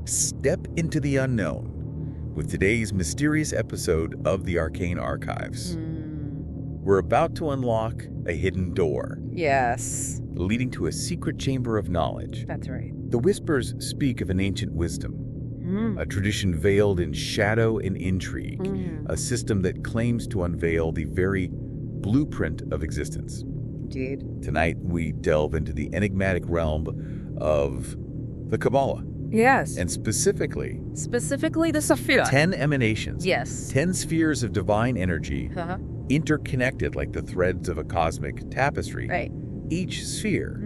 Step into the unknown with today's mysterious episode of the Arcane Archives. We're about to unlock a hidden door. Yes. Leading to a secret chamber of knowledge. That's right. The whispers speak of an ancient wisdom, a tradition veiled in shadow and intrigue, a system that claims to unveil the very blueprint of existence. Indeed. Tonight, we delve into the enigmatic realm of the Kabbalah. Yes. And specifically the Sefirot. 10 emanations. Yes. 10 spheres of divine energy, Uh-huh. interconnected like the threads of a cosmic tapestry. Right. Each sphere,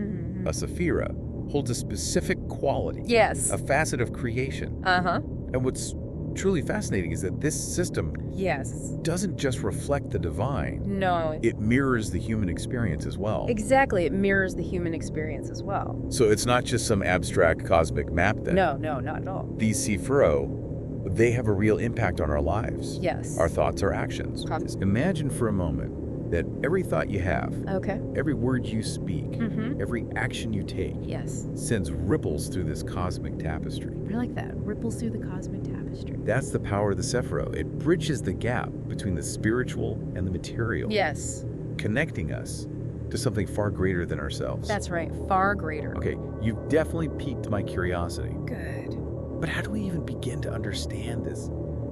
a Sefirot, holds a specific quality. Yes. A facet of creation. Uh-huh. And what's truly fascinating is that this system Yes. doesn't just reflect the divine. No. It mirrors the human experience as well. Exactly. It mirrors the human experience as well. So it's not just some abstract cosmic map then. No, not at all. These Sefirot, they have a real impact on our lives. Yes. Our thoughts, our actions. Imagine for a moment that every thought you have, Okay. every word you speak, Mm-hmm. every action you take Yes. sends ripples through this cosmic tapestry. I like that. Ripples through the cosmic tapestry. That's the power of the Sefirot. It bridges the gap between the spiritual and the material, Yes. connecting us to something far greater than ourselves. That's right. Far greater. Okay, you've definitely piqued my curiosity. Good. But how do we even begin to understand this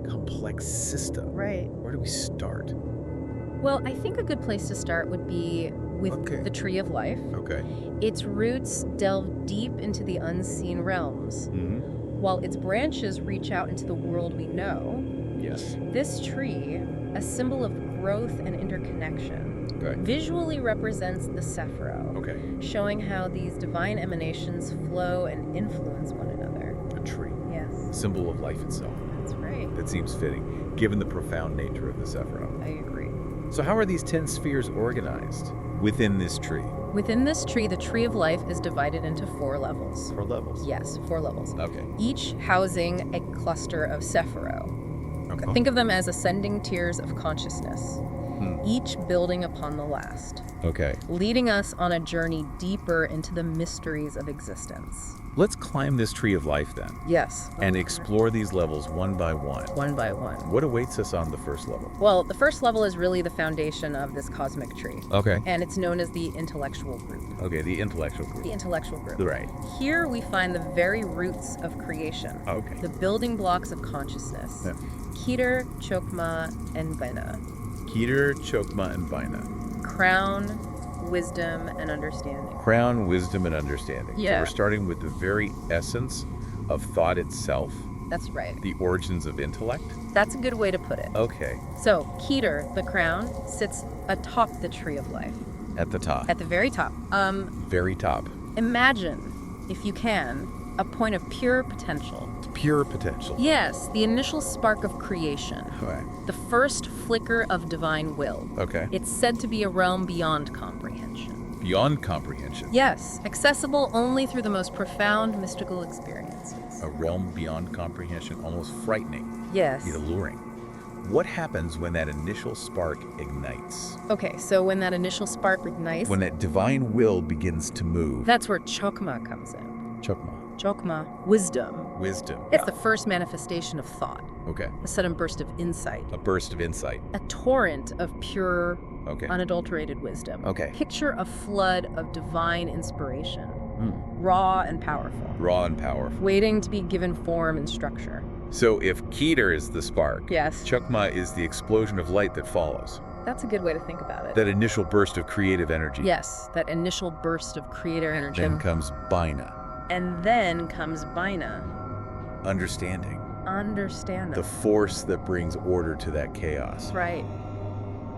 complex system? Right. Where do we start? Well, I think a good place to start would be with Okay. the Tree of Life. Okay. Its roots delve deep into the unseen realms, while its branches reach out into the world we know. Yes. This tree, a symbol of growth and interconnection, Okay. visually represents the Sefirot, Okay. showing how these divine emanations flow and influence one another. A tree. Yes, Symbol of life itself. that's right. That seems fitting, given the profound nature of the Sefirot. I agree. So how are these 10 spheres organized within this tree? Within this tree, the Tree of Life is divided into 4 levels. 4 levels. Yes, 4 levels. Okay. Each housing a cluster of Sefirot. Okay. Think of them as ascending tiers of consciousness, each building upon the last, Okay. leading us on a journey deeper into the mysteries of existence. Let's climb this tree of life then, Yes. and explore these levels one by one. One by one. What awaits us on the first level? Well, the first level is really the foundation of this cosmic tree, Okay. and it's known as the intellectual group. Okay, the intellectual group. The intellectual group. Right. Here we find the very roots of creation, Okay. the building blocks of consciousness. Yeah. Keter, Chokmah, and Bina. Keter, Chokmah, and Bina. Crown, wisdom, and understanding. Crown, wisdom, and understanding. So Yeah. we're starting with the very essence of thought itself, That's right. the origins of intellect. That's a good way to put it. Okay. So, Keter, the crown, sits atop the Tree of Life, At the top. at the very top. Very top. Imagine, if you can, a point of pure potential. Pure potential. Yes, the initial spark of creation, Okay. the first flicker of divine will. Okay. It's said to be a realm beyond comprehension. Beyond comprehension. Yes, accessible only through the most profound mystical experiences. A realm beyond comprehension, almost frightening, Yes. yet alluring. What happens when that initial spark ignites? Okay, so when that initial spark ignites, When that divine will begins to move? that's where Chokmah comes in. Chokmah. Chokmah, wisdom. Wisdom. It's the first manifestation of thought, Okay. a sudden burst of insight, A burst of insight. a torrent of pure, Okay. unadulterated wisdom. Okay. Picture a flood of divine inspiration, raw and powerful, Raw and powerful. waiting to be given form and structure. So if Keter is the spark, Yes. Chokmah is the explosion of light that follows. That's a good way to think about it. That initial burst of creative energy. Yes, that initial burst of creator energy. Then comes Bina. And then comes Bina, Understanding. understanding. The force that brings order to that chaos. Right.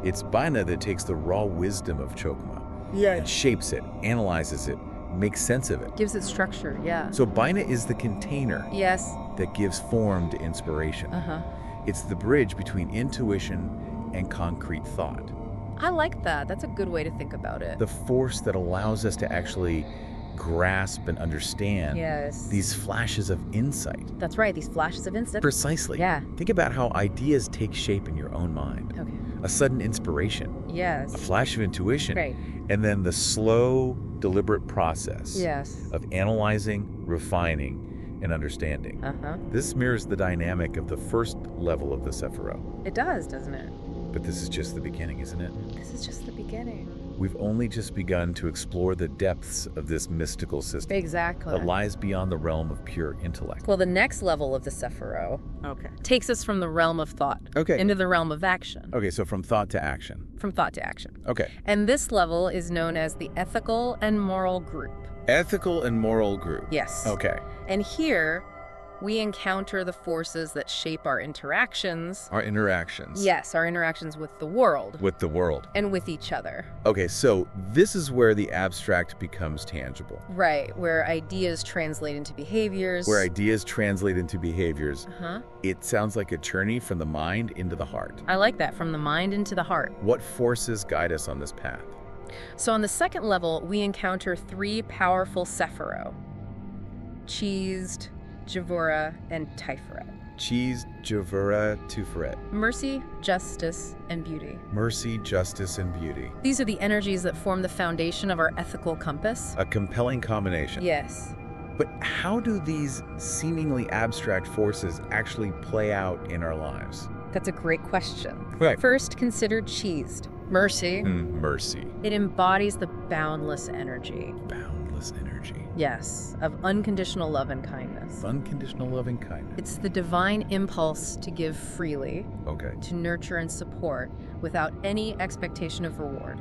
It's Bina that takes the raw wisdom of Chokmah Yeah. and shapes it, analyzes it, makes sense of it. Gives it structure, yeah. So Bina is the container Yes. that gives form to inspiration. Uh-huh. It's the bridge between intuition and concrete thought. I like that. That's a good way to think about it. The force that allows us to actually grasp and understand Yes. these flashes of insight. That's right, these flashes of instant. Precisely. Yeah. Think about how ideas take shape in your own mind. Okay. A sudden inspiration, Yes. a flash of intuition, Right. and then the slow, deliberate process Yes. of analyzing, refining, and understanding. Uh-huh. This mirrors the dynamic of the first level of the Sefirot. It does, doesn't it? But this is just the beginning, isn't it? This is just the beginning. We've only just begun to explore the depths of this mystical system Exactly. that lies beyond the realm of pure intellect. Well, the next level of the Sefirot takes us from the realm of thought into the realm of action. Okay, so from thought to action. From thought to action. Okay. And this level is known as the ethical and moral group. Ethical and moral group. Yes. Okay. And here, we encounter the forces that shape our interactions. Our interactions. Yes, our interactions with the world. With the world. And with each other. Okay, so this is where the abstract becomes tangible. Right, where ideas translate into behaviors. Where ideas translate into behaviors. Uh-huh. It sounds like a journey from the mind into the heart. I like that, from the mind into the heart. What forces guide us on this path? So on the second level, we encounter 3 powerful Sefirot. Cheesed, Javura, and Tiferet. Cheese, Javura, Tiferet. Mercy, justice, and beauty. Mercy, justice, and beauty. These are the energies that form the foundation of our ethical compass. A compelling combination. Yes. But how do these seemingly abstract forces actually play out in our lives? That's a great question. Right. First, consider cheesed. Mercy. Mercy. It embodies the boundless energy. Boundless energy. Yes, of unconditional love and kindness. Unconditional love and kindness. It's the divine impulse to give freely, Okay. to nurture and support without any expectation of reward.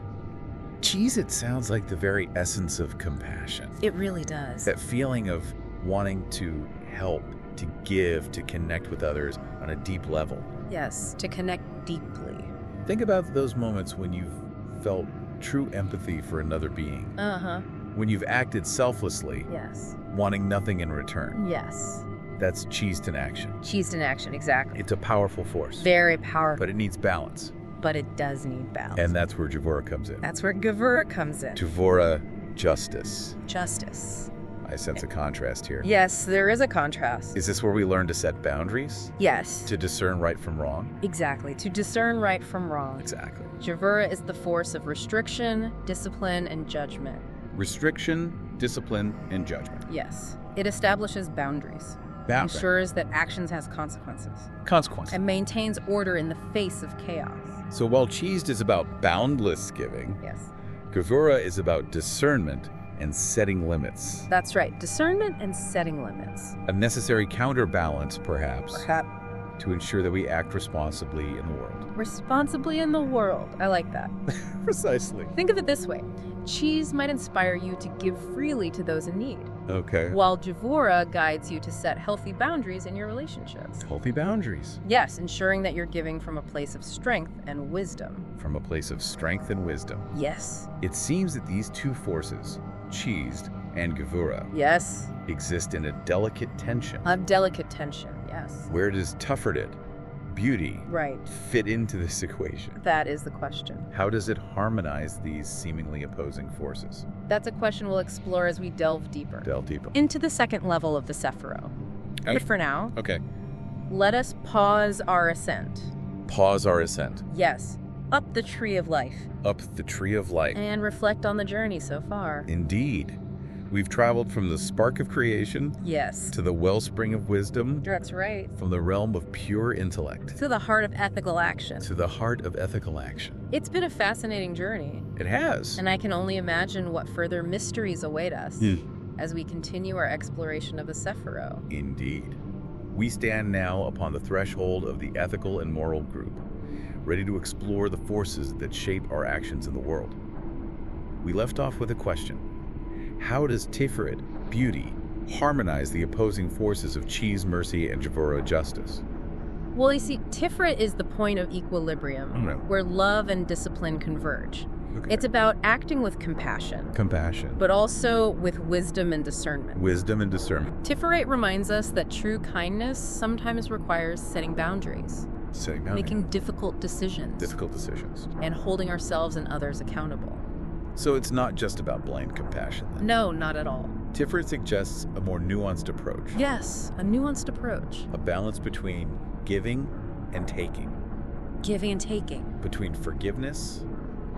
Cheese, it sounds like the very essence of compassion. It really does. That feeling of wanting to help, to give, to connect with others on a deep level. Yes, to connect deeply. Think about those moments when you've felt true empathy for another being. Uh-huh. When you've acted selflessly, Yes. wanting nothing in return. Yes. That's cheesed in action. Cheesed in action, exactly. It's a powerful force. Very powerful. But it needs balance. But it does need balance. And that's where Javura comes in. That's where Gavura comes in. Javura, justice. Justice. I sense a contrast here. Yes, there is a contrast. Is this where we learn to set boundaries? Yes. To discern right from wrong? Exactly. To discern right from wrong. Exactly. Javura is the force of restriction, discipline, and judgment. Restriction, discipline, and judgment. Yes. It establishes boundaries. Boundaries. Ensures that actions has consequences. Consequences. And maintains order in the face of chaos. So while cheesed is about boundless giving, Yes. Gavura is about discernment and setting limits. That's right. Discernment and setting limits. A necessary counterbalance, perhaps, Perhaps. to ensure that we act responsibly in the world. Responsibly in the world. I like that. Precisely. Think of it this way. Cheese might inspire you to give freely to those in need, Okay. while Javura guides you to set healthy boundaries in your relationships. Healthy boundaries. Yes, ensuring that you're giving from a place of strength and wisdom. From a place of strength and wisdom. Yes. It seems that these two forces, cheesed and Gavura, Yes. exist in a delicate tension. A delicate tension, yes. Where does Tiferet, beauty, Right. fit into this equation? That is the question. How does it harmonize these seemingly opposing forces? That's a question we'll explore as we delve deeper. Delve deeper. Into the second level of the Sefirot. But for now, Okay. let us pause our ascent. Pause our ascent. Yes, up the tree of life. Up the tree of light. And reflect on the journey so far. Indeed. We've traveled from the spark of creation Yes. to the wellspring of wisdom, That's right. from the realm of pure intellect To the heart of ethical action. to the heart of ethical action. It's been a fascinating journey, It has. and I can only imagine what further mysteries await us Hmm. as we continue our exploration of the Sefirot. Indeed. We stand now upon the threshold of the ethical and moral group, ready to explore the forces that shape our actions in the world. We left off with a question. How does Tiferet, beauty, harmonize the opposing forces of cheese, mercy, and Javura, justice? Well, you see, Tiferet is the point of equilibrium, where love and discipline converge. Okay. It's about acting with compassion, Compassion. but also with wisdom and discernment. Wisdom and discernment. Tiferet reminds us that true kindness sometimes requires setting boundaries, Setting boundaries. making difficult decisions, Difficult decisions. and holding ourselves and others accountable. So it's not just about blind compassion, then. No, not at all. Tiferet suggests a more nuanced approach. Yes, a nuanced approach. A balance between giving and taking. Giving and taking. Between forgiveness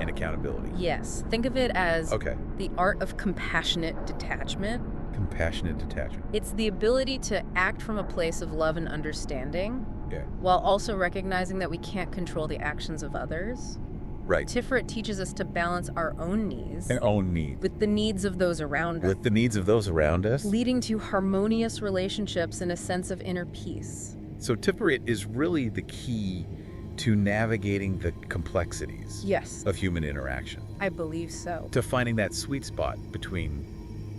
and accountability. Yes, think of it as Okay. the art of compassionate detachment Compassionate detachment. It's the ability to act from a place of love and understanding, Yeah. while also recognizing that we can't control the actions of others. Right. Tiferet teaches us to balance our own needs Our own need. with the needs of those around us, With the needs of those around us. leading to harmonious relationships and a sense of inner peace. So Tiferet is really the key to navigating the complexities Yes, of human interaction, I believe so. to finding that sweet spot between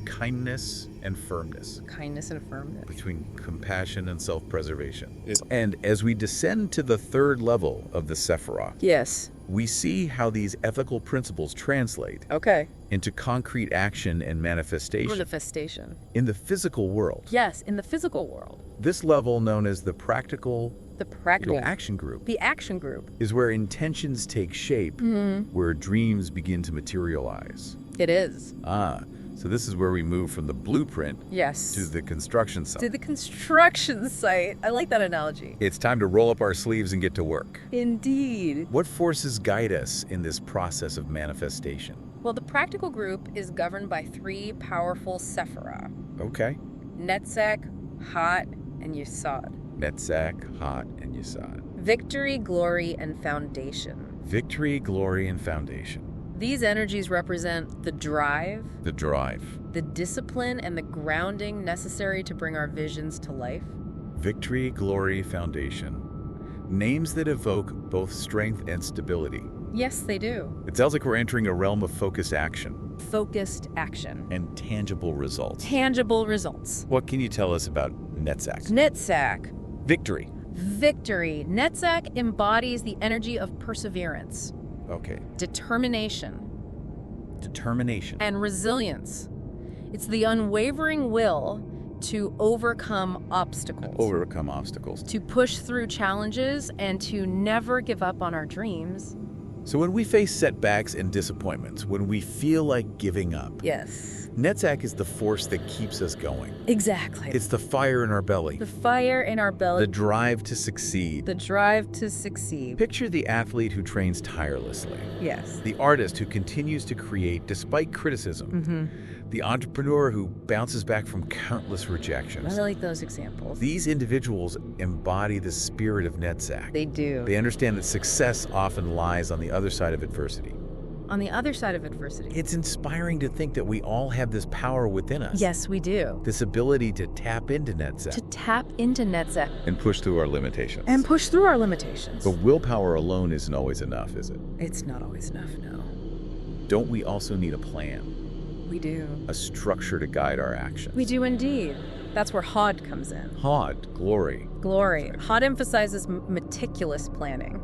kindness and firmness, Kindness and firmness. between compassion and self-preservation. And as we descend to the third level of the Sefirot, Yes. we see how these ethical principles translate Okay. into concrete action and manifestation Manifestation. in the physical world. Yes, in the physical world. This level, known as the practical The practical. action group, The action group. is where intentions take shape, where dreams begin to materialize. It is. So this is where we move from the blueprint Yes. to the construction site. To the construction site. I like that analogy. It's time to roll up our sleeves and get to work. Indeed. What forces guide us in this process of manifestation? Well, the practical group is governed by three powerful Sephirah: Okay. Netzach, Hot, and Yesod. Netzach, Hot, and Yesod. Victory, glory, and foundation. Victory, glory, and foundation. These energies represent the drive, The drive. the discipline, and the grounding necessary to bring our visions to life. Victory, glory, foundation. Names that evoke both strength and stability. Yes, they do. It sounds like we're entering a realm of focused action Focused action. and tangible results. Tangible results. What can you tell us about Netzach? Netzach. Victory. Victory. Netzach embodies the energy of perseverance, Okay. determination, Determination. and resilience. It's the unwavering will to overcome obstacles, Overcome obstacles. to push through challenges, and to never give up on our dreams. So when we face setbacks and disappointments, when we feel like giving up, Yes, Netzach is the force that keeps us going. exactly. It's the fire in our belly, the fire in our belly, the drive to succeed. the drive to succeed. Picture the athlete who trains tirelessly, Yes. the artist who continues to create despite criticism, the entrepreneur who bounces back from countless rejections. I like those examples. These individuals embody the spirit of Netzach. They do. They understand that success often lies on the other side of adversity. On the other side of adversity. It's inspiring to think that we all have this power within us. Yes, we do. This ability to tap into Netzach To tap into Netzach and push through our limitations. and push through our limitations. But willpower alone isn't always enough, is it? It's not always enough, no. Don't we also need a plan, We do. a structure to guide our actions? We do indeed. That's where Hod comes in. Hod, glory, Glory. Hod emphasizes meticulous planning,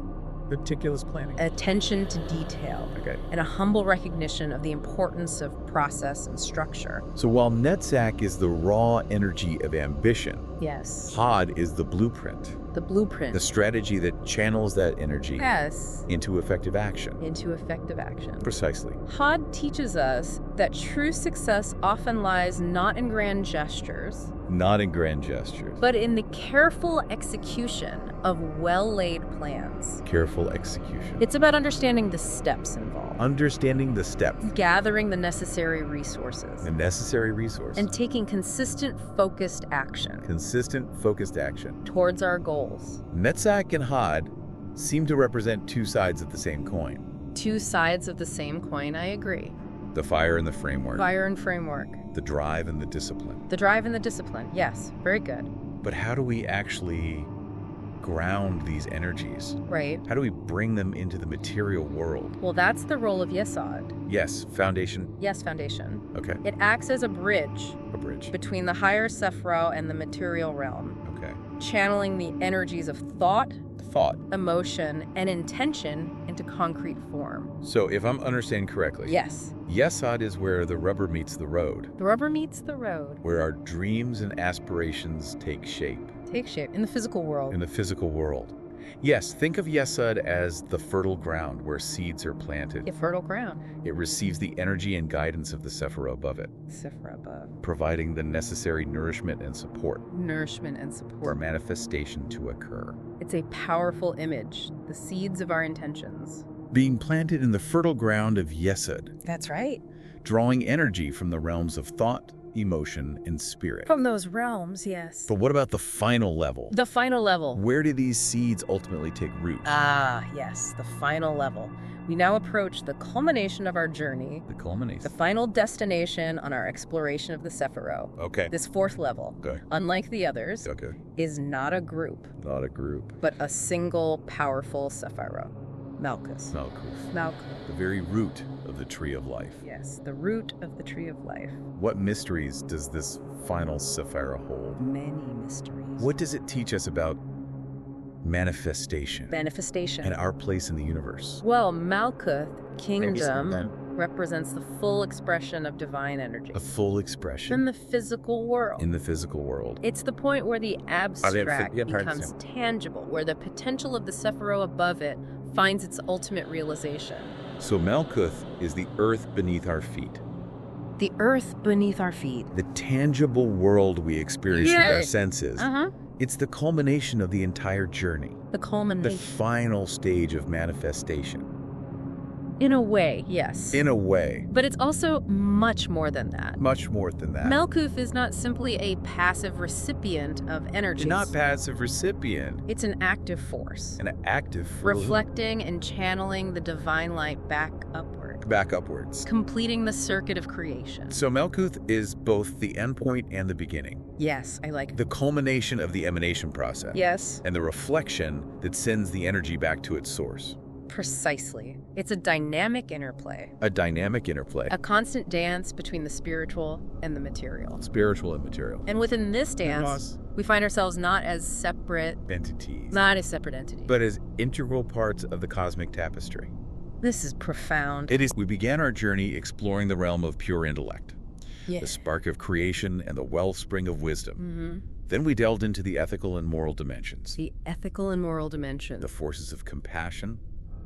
meticulous planning. attention to detail, Okay. and a humble recognition of the importance of process and structure. So while Netzach is the raw energy of ambition, Yes. Hod is the blueprint, The blueprint. the strategy that channels that energy Yes. into effective action. Into effective action. Precisely. Hod teaches us that true success often lies not in grand gestures, Not in grand gestures. but in the careful execution of well-laid plans. Careful execution. It's about understanding the steps involved, Understanding the steps, gathering the necessary resources, the necessary resource, and taking consistent, focused action consistent, focused action. towards our goals. Netzach and Hod seem to represent two sides of the same coin. Two sides of the same coin, I agree. The fire and the framework, Fire and framework. the drive and the discipline. The drive and the discipline. Yes, very good. But how do we actually ground these energies? Right. How do we bring them into the material world? Well, that's the role of Yesod. Yes, foundation. Yes, foundation. Okay, It acts as a bridge a bridge. between the higher Sephirot and the material realm, Okay. channeling the energies of thought, Thought. emotion, and intention into concrete form. So if I'm understanding correctly, Yes, Yesod is where the rubber meets the road, the rubber meets the road. where our dreams and aspirations take shape Take shape in the physical world. in the physical world. Yes, think of Yesod as the fertile ground where seeds are planted. A fertile ground. It receives the energy and guidance of the Sephirot above it, Sephirah above. providing the necessary nourishment and support Nourishment and for support. manifestation to occur. It's a powerful image, the seeds of our intentions. Being planted in the fertile ground of Yesod, That's right. drawing energy from the realms of thought, emotion, and spirit. From those realms, yes. But what about the final level? The final level. Where do these seeds ultimately take root? Ah, yes, the final level. We now approach the culmination of our journey, The culmination. the final destination on our exploration of the Sefirot. Okay. This fourth level, Okay. unlike the others, Okay. is not a group, Not a group. but a single powerful Sefirot. Malkuth. Malkuth. Malkuth. The very root of the tree of life. Yes, the root of the tree of life. What mysteries does this final Sephira hold? Many mysteries. What does it teach us about manifestation Manifestation. and our place in the universe? Well, Malkuth, kingdom, then. represents the full expression of divine energy A full in expression the physical world. in the physical world. It's the point where the abstract yeah, becomes tangible, where the potential of the Sefirot above it finds its ultimate realization. So Malkuth is the earth beneath our feet, The earth beneath our feet. the tangible world we experience with our Yes. senses. Uh-huh. It's the culmination of the entire journey, The the culmination. final stage of manifestation. In a way, yes. In a way, But it's also much more than that. much more than that. Malkuth is not simply a passive recipient of energies. It's not passive recipient, It's an active force, an active reflecting and channeling the divine light back upward, back upwards. completing the circuit of creation. So Malkuth is both the endpoint and the beginning, Yes, I like it. the culmination of the emanation process, Yes, and the reflection that sends the energy back to its source. precisely. It's a dynamic interplay, A dynamic interplay, a constant dance between the spiritual and the material. spiritual and material. And within this dance, we find ourselves not as separate Entities, entities. but as integral parts of the cosmic tapestry. This is profound. It is. We began our journey exploring the realm of pure intellect, Yeah. the spark of creation and the wellspring of wisdom. Mm-hmm. Then we delved into the ethical and moral dimensions, The ethical and moral dimension. the forces of compassion,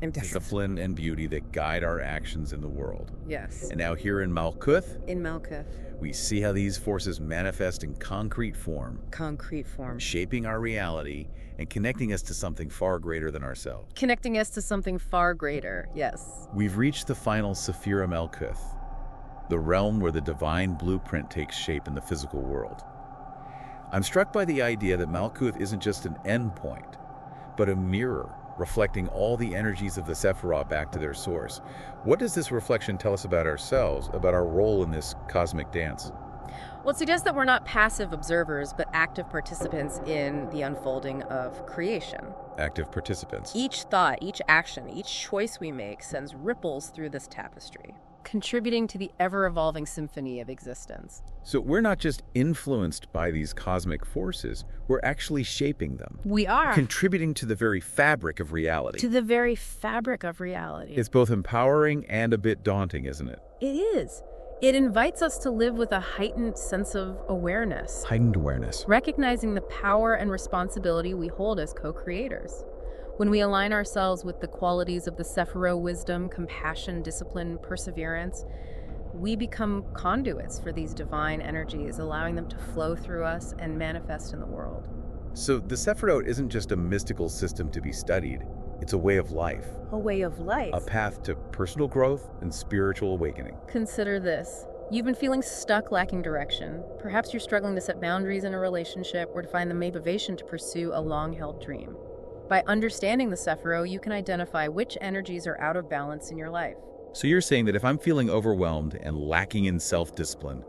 And discipline, and beauty that guide our actions in the world. yes. And now here in Malkuth, In Malkuth, we see how these forces manifest in concrete form, concrete form. shaping our reality and connecting us to something far greater than ourselves. Connecting us to something far greater, yes. We've reached the final Sephira Malkuth, the realm where the divine blueprint takes shape in the physical world. I'm struck by the idea that Malkuth isn't just an endpoint, but a mirror reflecting all the energies of the Sephirot back to their source. What does this reflection tell us about ourselves, about our role in this cosmic dance? Well, it suggests that we're not passive observers, but active participants in the unfolding of creation. Active participants. Each thought, each action, each choice we make sends ripples through this tapestry, contributing to the ever-evolving symphony of existence. So we're not just influenced by these cosmic forces, we're actually shaping them, We are. contributing to the very fabric of reality. To the very fabric of reality. It's both empowering and a bit daunting, isn't it? It is. It invites us to live with a heightened sense of awareness, Heightened awareness. recognizing the power and responsibility we hold as co-creators. When we align ourselves with the qualities of the Sefirot wisdom, compassion, discipline, perseverance, we become conduits for these divine energies, allowing them to flow through us and manifest in the world. So the Sefirot isn't just a mystical system to be studied. It's a way of life, A way of life. a path to personal growth and spiritual awakening. Consider this. You've been feeling stuck, lacking direction. Perhaps you're struggling to set boundaries in a relationship or to find the motivation to pursue a long-held dream. By understanding the Sefirot, you can identify which energies are out of balance in your life. So you're saying that if I'm feeling overwhelmed and lacking in self-discipline,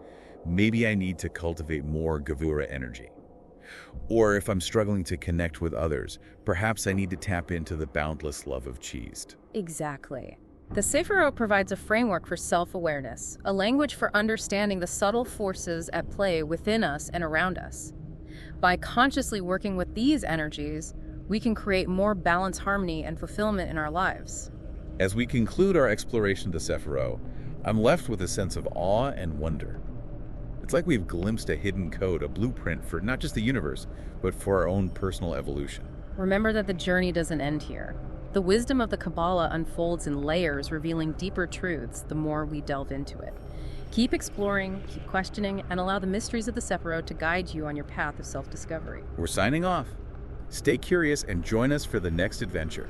maybe I need to cultivate more Gavura energy. Or if I'm struggling to connect with others, perhaps I need to tap into the boundless love of Cheesed. Exactly. The Sefirot provides a framework for self-awareness, a language for understanding the subtle forces at play within us and around us. By consciously working with these energies, we can create more balance, harmony, and fulfillment in our lives. As we conclude our exploration of the Sefirot, I'm left with a sense of awe and wonder. It's like we've glimpsed a hidden code, a blueprint for not just the universe, but for our own personal evolution. Remember that the journey doesn't end here. The wisdom of the Kabbalah unfolds in layers, revealing deeper truths the more we delve into it. Keep exploring, keep questioning, and allow the mysteries of the Sefirot to guide you on your path of self-discovery. We're signing off. Stay curious and join us for the next adventure.